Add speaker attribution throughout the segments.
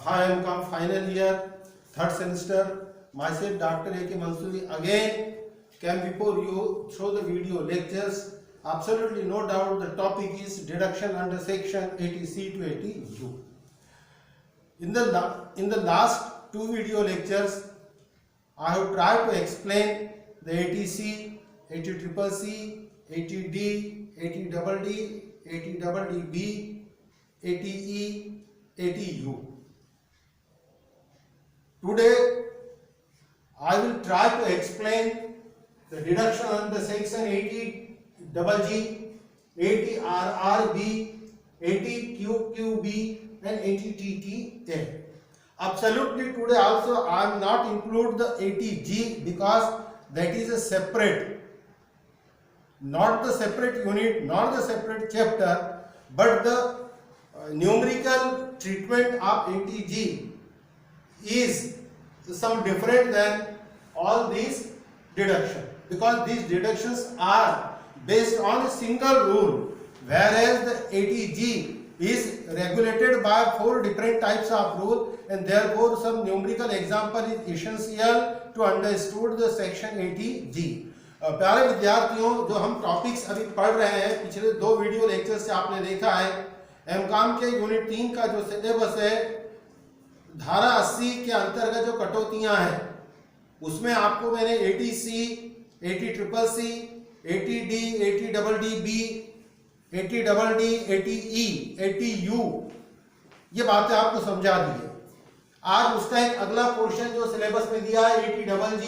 Speaker 1: Hi, I am come final year, third semester. Myself, Dr. A.K. Mansoori, again came before you through the video lectures. Absolutely no doubt the topic is deduction under section 80C to 80U. In the last two video lectures, I have tried to explain the 80C, 80CCC, 80D, 80DD, 80DDB, 80E, 80U. Today, I will try to explain the deduction under section 80GG, 80RRB, 80QQB and 80TTA. Absolutely today also I am not include the 80G because that is a separate, not the separate unit, not the separate chapter, but the numerical treatment of 80G is some different than all these deductions, because these deductions are based on a single rule, whereas the 80G is regulated by 4 different types of rule, and therefore some numerical example is essential to understood the section 80G. प्यारे विद्यार्थियों, जो हम topics अभी पढ़ रहे हैं, पिछले 2 video lecture से आपने देखा है एमकॉम के यूनिट 3 का जो सिलेबस है, धारा 80 के अंतर्गत जो कटौतियां हैं उसमें आपको मैंने 80C, 80CCC, 80D, 80DDB, 80DD, 80E, 80U ये बातें आपको समझा दी है। आज उसका एक अगला पोर्शन जो सिलेबस में दिया है 80GG,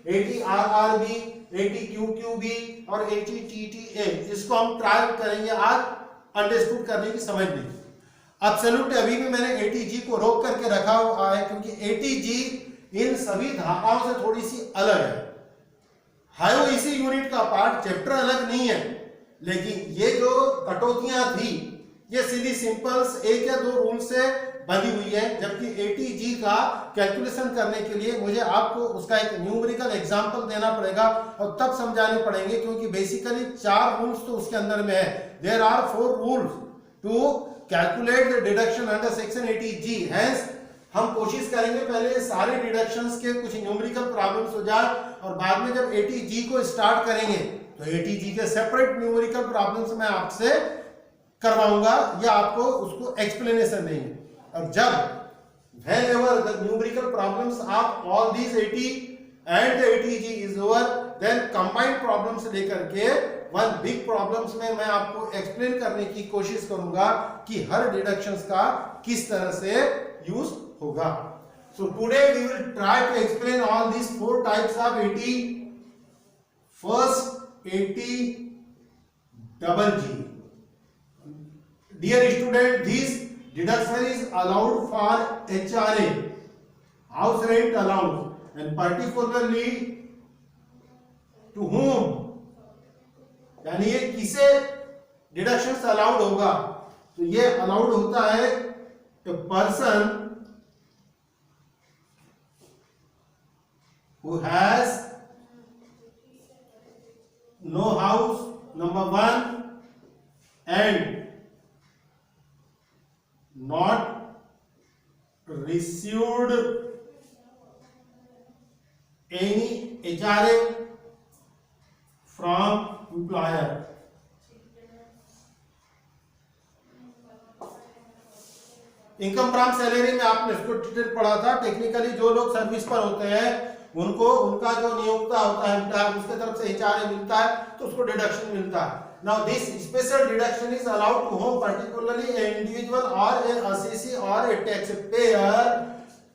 Speaker 1: 80RRB, 80QQB और 80TTA, इसको हम ट्राई करेंगे आज अंडरस्टूड करने की, समझने की। एब्सोल्युटली अभी भी मैंने 80G को रोक करके रखा हुआ है क्योंकि 80G इन सभी धाराओं से थोड़ी सी अलग है वो इसी यूनिट का पार्ट, चैप्टर अलग नहीं है, लेकिन ये जो कटौतियां थी ये सीधी सिंपल्स 1 या 2 रूल से बनी हुई है, जबकि 80G का कैलकुलेशन करने के लिए मुझे आपको उसका एक न्यूमेरिकल एग्जांपल देना पड़ेगा और तब समझाने पड़ेंगे, क्योंकि बेसिकली 4 रूल्स तो उसके अंदर में है। There are 4 rules to calculate the deduction under section 80G। Hence हम कोशिश करेंगे पहले सारे डिडक्शंस के कुछ न्यूमेरिकल प्रॉब्लम्स हो जाए और बाद में जब 80G को स्टार्ट करेंगे तो 80G के सेपरेट न्यूमेरिकल प्रॉब्लम्स मैं आपसे करवाऊंगा या आपको उसको एक्सप्लेनेशन देंगे। और जब whenever the numerical problems of all these 80 and the 80G is over, then combined problems लेकर के वन बिग प्रॉब्लम्स में मैं आपको एक्सप्लेन करने की कोशिश करूंगा कि हर डिडक्शंस का किस तरह से यूज होगा। So today we will try to explain all these 4 types of 80। First 80GG। Dear student, this deduction is allowed for HRA, house rent allowance, and particularly to whom, यानी ये किसे डिडक्शंस अलाउड होगा, तो ये allowed होता है a person who has no house, number 1, and not received any HRA from employer। Income from salary में आपने इसको डिटेल पढ़ा था। टेक्निकली जो लोग सर्विस पर होते हैं उनको उनका जो नियोक्ता होता है एम्प्लॉयर, उसके तरफ से HRA मिलता है तो उसको डिडक्शन मिलता है। Now this special deduction is allowed to whom, particularly an individual or an assessee or a taxpayer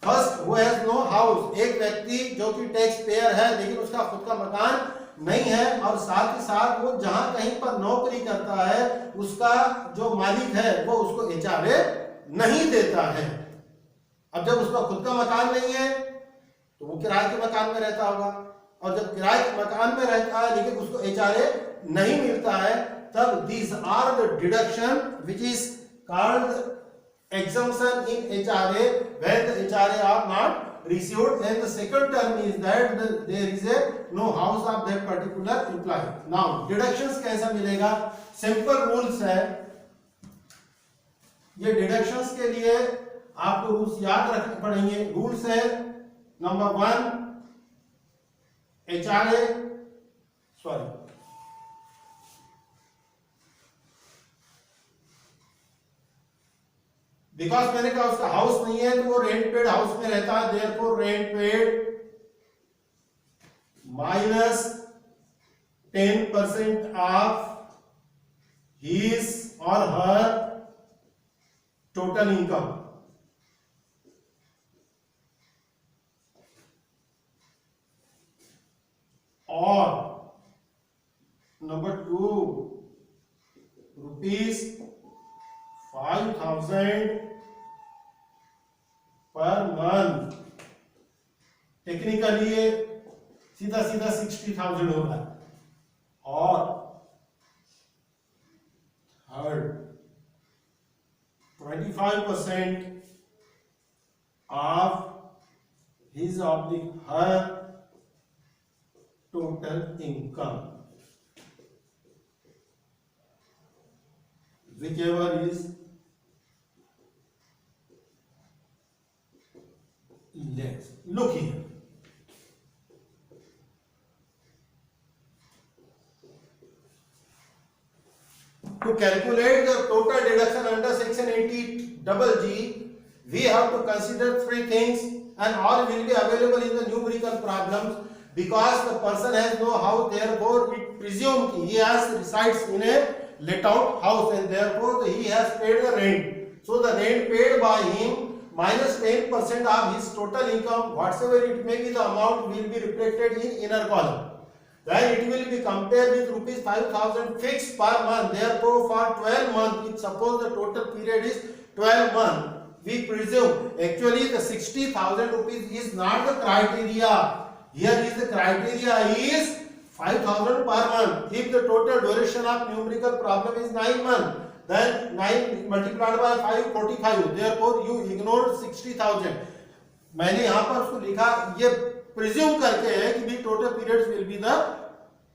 Speaker 1: first who has no house, एक व्यक्ति जो कि टैक्स पेयर है लेकिन उसका खुद का मकान नहीं है, और साथ ही साथ वो जहां कहीं पर नौकरी करता है उसका जो मालिक है वो उसको HRA नहीं देता है। अब जब उसका खुद का मकान नहीं है तो वो किराए के मकान में रहता होगा, और जब किराए के मकान में रहता है लेकिन उसको HRA नहीं मिलता है, तब these are the deduction which is called exemption in HRA when the HRA are not received, and the second term is that there is a no house of that particular employee। now deductions कैसा मिलेगा, simple rules है। ये deductions के लिए आपको rules याद रखने पड़ेंगे। रूल्स है नंबर 1, HRA, सॉरी, बिकॉज मैंने कहा उसका हाउस नहीं है तो वो रेंट पेड हाउस में रहता है, therefore rent paid minus 10% of his or her total income, or number 2, rupees 5,000 per month, technically ये सीधा सीधा 60,000 होगा, और third 25% of his or her total income, whichever is less. Look here. To calculate the total deduction under section 80GG, we have to consider three things, and all will be available in the numerical problems. Because the person has no house, therefore it presumed he resides in a let out house, and therefore he has paid the rent. So the rent paid by him minus 10% of his total income, whatsoever it may be, the amount will be reflected in inner column. Then it will be compared with rupees 5,000 fixed per month. Therefore, for 12 months, if suppose the total period is 12 months, we presume actually the 60,000 rupees is not the criteria. Here is the criteria is 5,000 per month. If the total duration of numerical problem is 9 months, then 9 multiplied by 5, 45. Therefore, you ignore 60,000. मैंने यहाँ पर उसको लिखा, ये presume करके है कि भी total periods will be the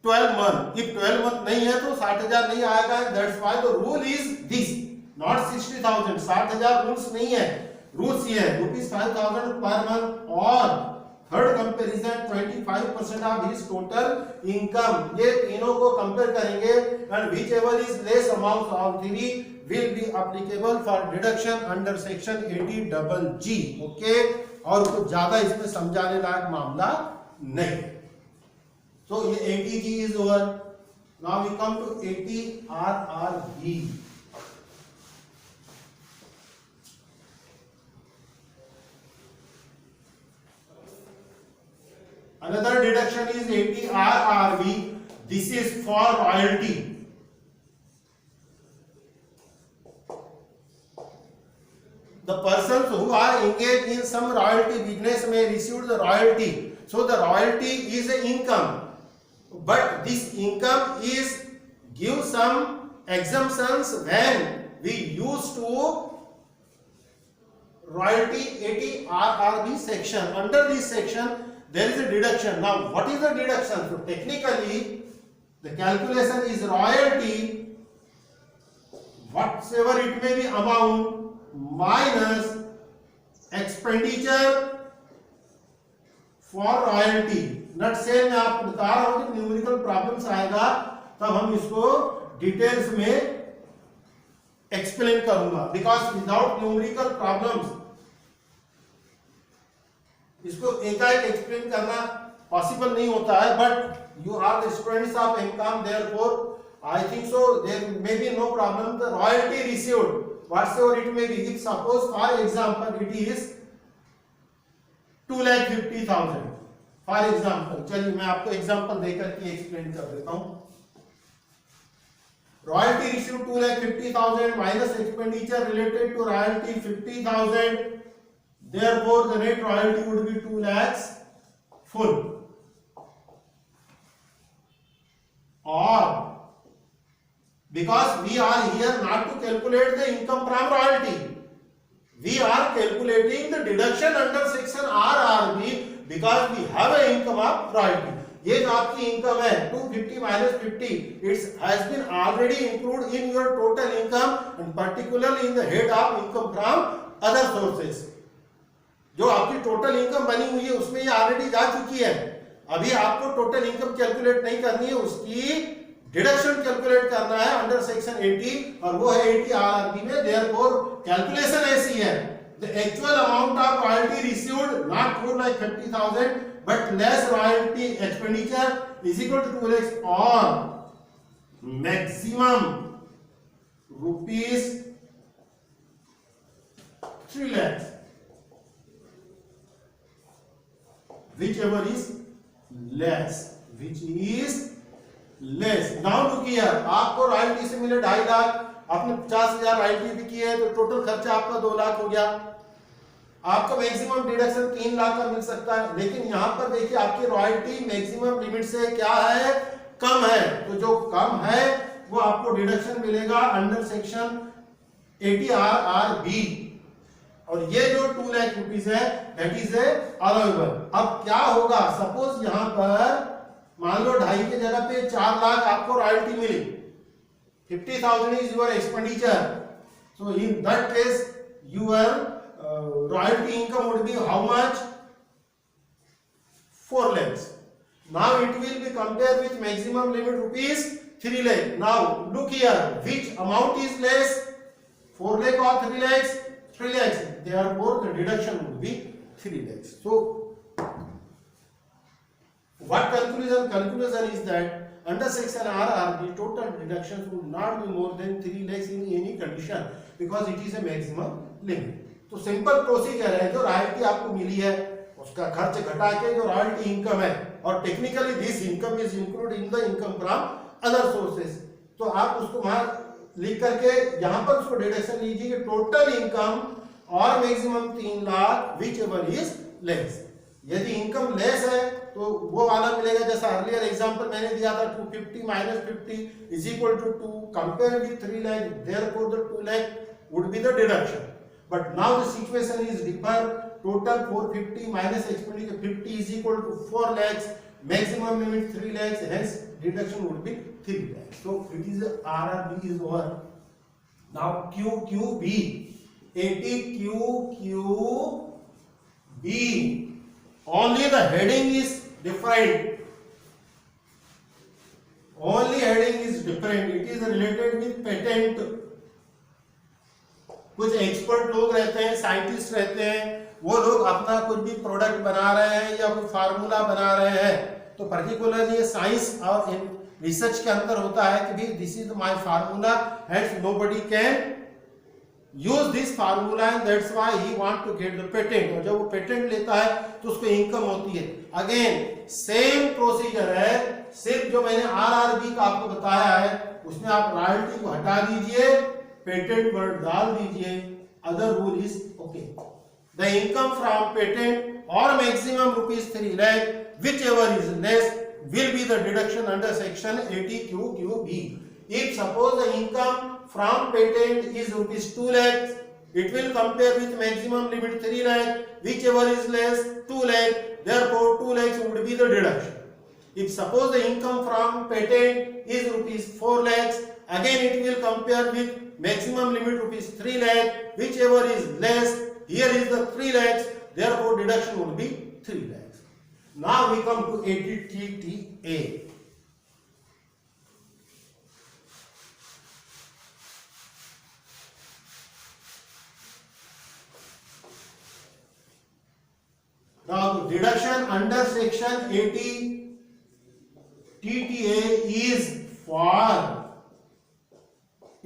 Speaker 1: 12 month. If 12 month नहीं है तो 60,000 नहीं आएगा. That's why the rule is this, not 60,000. 60,000 rules नहीं है. रूल्स ये है रुपीज 5,000 पर मंथ, और third comparison 25% of his total income. ये तीनों को कंपेयर करेंगे, and which ever is less amount of three will be applicable for deduction under section 80GG. Okay, और कुछ ज्यादा इसमें समझाने लायक मामला नहीं. सो ये 80G is over. Now we come to 80RRB. Another deduction is 80RRB. This is for royalty. The persons who are engaged in some royalty business may receive the royalty. So the royalty is an income, but this income is give some exemptions when we use to royalty 80RRB section. Under this section there is a deduction. Now what is the deduction? So technically the calculation is royalty, whatsoever it may be amount, minus expenditure for royalty. Nutshell में आप बता रहा हूं कि numerical problems आएगा तब हम इसको डिटेल्स में एक्सप्लेन करूंगा. बिकॉज विदाउट न्यूमेरिकल प्रॉब्लम्स इसको एकाएक एक्सप्लेन करना पॉसिबल नहीं होता है. But you are the students of MCom, therefore I think so there may be no problem. The royalty received whatsoever it may be, if suppose for example it is 2,50,000 for example. चलिए मैं आपको example देकर के explain कर देता हूं. Royalty receive 2,50,000 minus expenditure related to royalty 50,000. therefore the net royalty would be 2 lakhs full. Or because we are here not to calculate the income from royalty, we are calculating the deduction under section RRB because we have an income of royalty. ये जो आपकी income है 250 minus 50, it has been already included in your total income, and particularly in the head of income from other sources. जो आपकी total income बनी हुई है उसमें ये ऑलरेडी जा चुकी है, अभी आपको टोटल इनकम कैलकुलेट नहीं करनी है, उसकी डिडक्शन कैलकुलेट करना है अंडर सेक्शन 80 और वो है 80 आरआरबी में। देयरफॉर कैलकुलेशन ऐसी है, the actual amount of royalty received not more like 50,000 but less royalty expenditure is equal to 2 lakhs और maximum rupees 3 lakhs whichever is less, which is less. Now look here, आपको royalty से मिले 2.5 लाख, आपने 50,000 royalty भी की है तो total खर्चा आपका 2 लाख हो गया। आपको मैक्सिमम डिडक्शन 3 लाख का मिल सकता है, लेकिन यहां पर देखिए आपकी रॉयल्टी मैक्सिमम लिमिट से क्या है, कम है, तो जो कम है वो आपको डिडक्शन मिलेगा अंडर सेक्शन 80 आरआरबी। और ये जो 2 लाख रुपीस है दैट इज ए अलाउएबल। अब क्या होगा, सपोज यहां पर मान लो 2.5 की जगह पे 4 लाख आपको रॉयल्टी मिली, 50,000 is your expenditure, so in that case your royalty income would be how much? 4 lakhs. Now it will be compared with maximum limit rupees 3 lakh. Now look here, which amount is less, 4 lakh or 3 lakhs? 3 lakhs. Therefore the deduction would be 3 lakhs. So what conclusion? Conclusion is that under section RR the total deductions would not be more than 3 lakhs in any condition because it is a maximum limit. तो simple procedure है, जो royalty आपको मिली है उसका खर्च घटा के जो रॉयल्टी इनकम है, और technically this income is include in the income from other sources, तो आप उसको वहां लिख करके यहाँ पर उसको डिडक्शन लीजिए कि टोटल इनकम और maximum 3 lakh whichever is less. यदि इनकम लेस है तो वो वाला मिलेगा, जैसा अर्लियर एग्जांपल मैंने दिया था 250 minus 50 is equal to 2 compared with 3 lakh, therefore the 2 lakh would be the deduction. But now the situation is different. Total 450 minus expenditure 50 is equal to 4 lakhs. Maximum limit 3 lakhs. Hence deduction would be 3 lakhs. So it is RRB is over. Now QQB 80 QQB. Only the heading is different. Only heading is different. It is related with patent. कुछ expert लोग रहते हैं, scientist रहते हैं, वो लोग अपना कुछ भी प्रोडक्ट बना रहे हैं या कोई फार्मूला बना रहे हैं, तो पर्टिकुलरली साइंस और रिसर्च के अंदर होता है कि भाई this is my formula and nobody can use this formula and that's why he want to get the patent. और जब वो पेटेंट लेता है तो उसको इनकम होती है। अगेन सेम प्रोसीजर है, सिर्फ जो मैंने आरआरबी का आपको बताया है उसमें आप रॉयल्टी को हटा दीजिए, पेटेंट वर्ड डाल दीजिए, other rule is okay. The income from patent और maximum rupees 3 lakh whichever is less will be the deduction under section 80 QQB. If suppose the income from patent is rupees 2 lakhs, it will compare with maximum limit 3 lakh, whichever is less 2 lakh, therefore 2 lakhs would be the deduction. If suppose the income from patent is rupees 4 lakhs, again it will compare with maximum limit rupees 3 lakh, whichever is less, here is the 3 lakhs, therefore deduction would be 3 lakhs. Now we come to 80TTA. Now deduction under section 80 TTA is for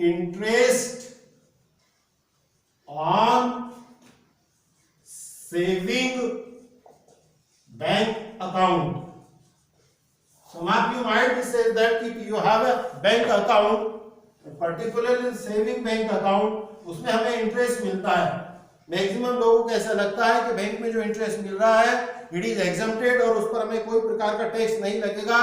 Speaker 1: interest on saving bank account. Some of you might say that if you have a bank account, particularly saving bank account, उसमें हमें interest मिलता है। Maximum लोगों को ऐसा लगता है कि बैंक में जो इंटरेस्ट मिल रहा है इट इज एग्जम्प्टेड और उस पर हमें कोई प्रकार का टैक्स नहीं लगेगा।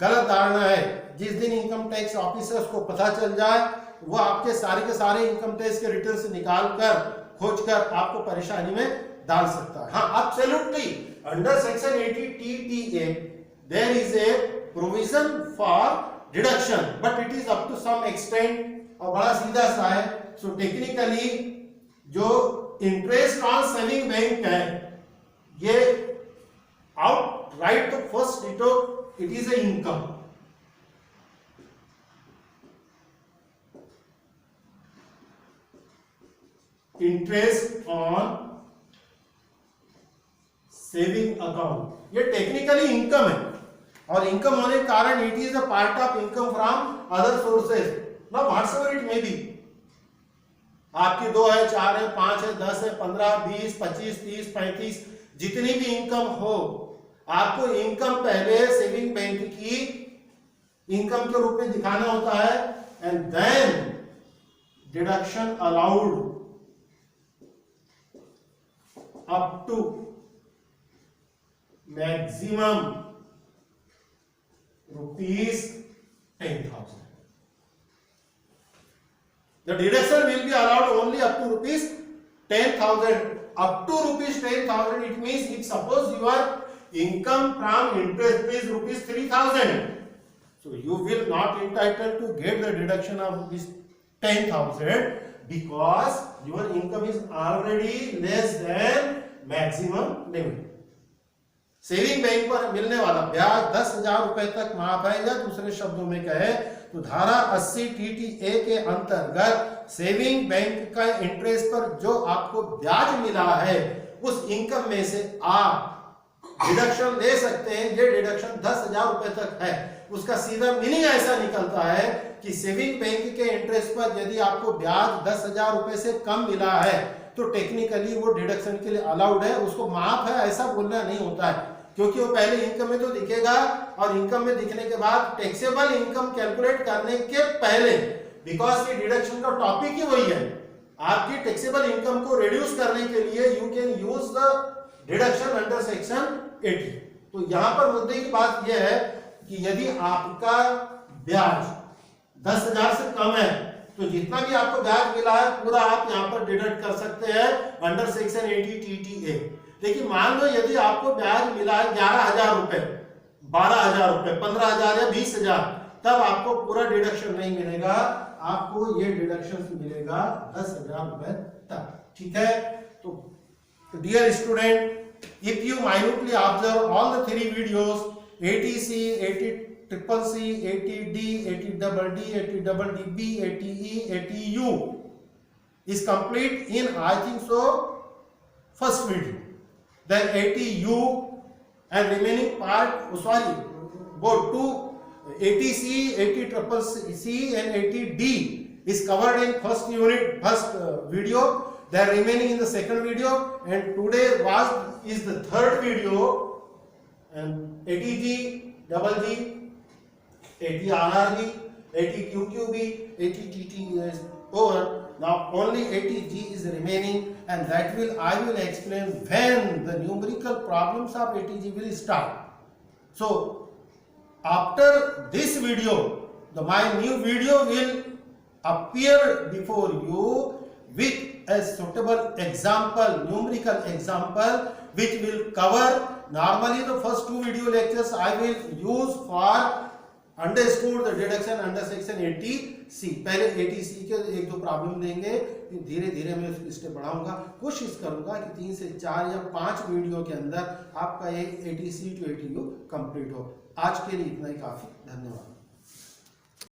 Speaker 1: गलत धारणा है। जिस दिन इनकम टैक्स ऑफिसर्स को पता चल जाए वो आपके के सारे इनकम टैक्स के रिटर्न से निकाल कर खोज कर आपको परेशानी में डाल सकता है। हाँ, absolutely under section 80 TTA there is a provision for deduction but it is up to some extent और बड़ा सीधा सा है। सो टेक्निकली जो इंटरेस्ट ऑन सेविंग बैंक है, ये आउट राइट, तो first ditto it is a income. Interest on saving account, ये टेक्निकली इनकम है, और इनकम होने के कारण it is a part of income from other sources, now whatsoever it may be. आपकी 2 है, 4 है, 5 है, 10 है, 15, 20, 25, 30, 35, जितनी भी इनकम हो, आपको इनकम पहले सेविंग बैंक की इनकम के रूप में दिखाना होता है, and then deduction allowed up to maximum rupees 10,000. The deduction will be allowed only up to rupees 10,000. Up to rupees 10,000, it means if suppose your income from interest is rupees 3,000, so you will not entitled to get the deduction of rupees 10,000 because your income is already less than maximum limit. Saving bank पर मिलने वाला ब्याज 10,000 रुपए तक माफ है, या दूसरे शब्दों में कहे तो धारा 80 TTA के अंतर्गत सेविंग बैंक का इंटरेस्ट पर जो आपको ब्याज मिला है उस इनकम में से आप डिडक्शन ले सकते हैं। ये डिडक्शन 10,000 रुपए तक है। उसका सीधा मीनिंग ऐसा निकलता है कि सेविंग बैंक के इंटरेस्ट पर यदि आपको ब्याज 10,000 रुपए से कम मिला है तो टेक्निकली वो डिडक्शन के लिए अलाउड है, उसको माफ है ऐसा बोलना नहीं होता है, क्योंकि वो पहले इनकम में तो दिखेगा, और इनकम में दिखने के बाद टैक्सेबल इनकम कैलकुलेट करने के पहले, बिकॉज ये डिडक्शन का टॉपिक ही वही है, आपकी टैक्सेबल इनकम को रिड्यूस करने के लिए you can use the deduction under section 80। तो यहां पर मुद्दे की बात यह है कि यदि आपका ब्याज 10,000 से कम है तो जितना भी आपको ब्याज मिला है पूरा आप यहाँ पर डिडक्ट कर सकते हैं अंडर सेक्शन 80 TTA। लेकिन मान लो यदि आपको ब्याज मिला है 11,000 रुपए, 12,000 रुपए, 15,000 या 20,000, तब आपको पूरा डिडक्शन नहीं मिलेगा, आपको ये डिडक्शन मिलेगा 10,000 रुपए तक। ठीक है, तो dear student, if you minutely observe all the 3 videos, 80C, 80CCC, 80D, 80DD, 80DDB, 80E, 80U is complete in, I think so, first video. Then 80U and remaining part, sorry, both 2, 80C, 80CCC and 80D is covered in first unit, first video. They are remaining in the second video, and today is the third video, and 80G, double G, 80 RRB, 80 QQB, 80 TT is over. Now only 80G is remaining, and that I will explain when the numerical problems of 80G will start. So after this video, my new video will appear before you with a suitable example, numerical example, which will cover. Normally the first 2 video lectures I will use for understood the deduction under section 80C। पहले 80C के 1-2 problem देंगे, फिर धीरे धीरे मैं step बढ़ाऊंगा। कोशिश करूंगा कि 3 से 4 या 5 वीडियो के अंदर आपका ये 80C to 80U कंप्लीट हो। आज के लिए इतना ही काफी, धन्यवाद।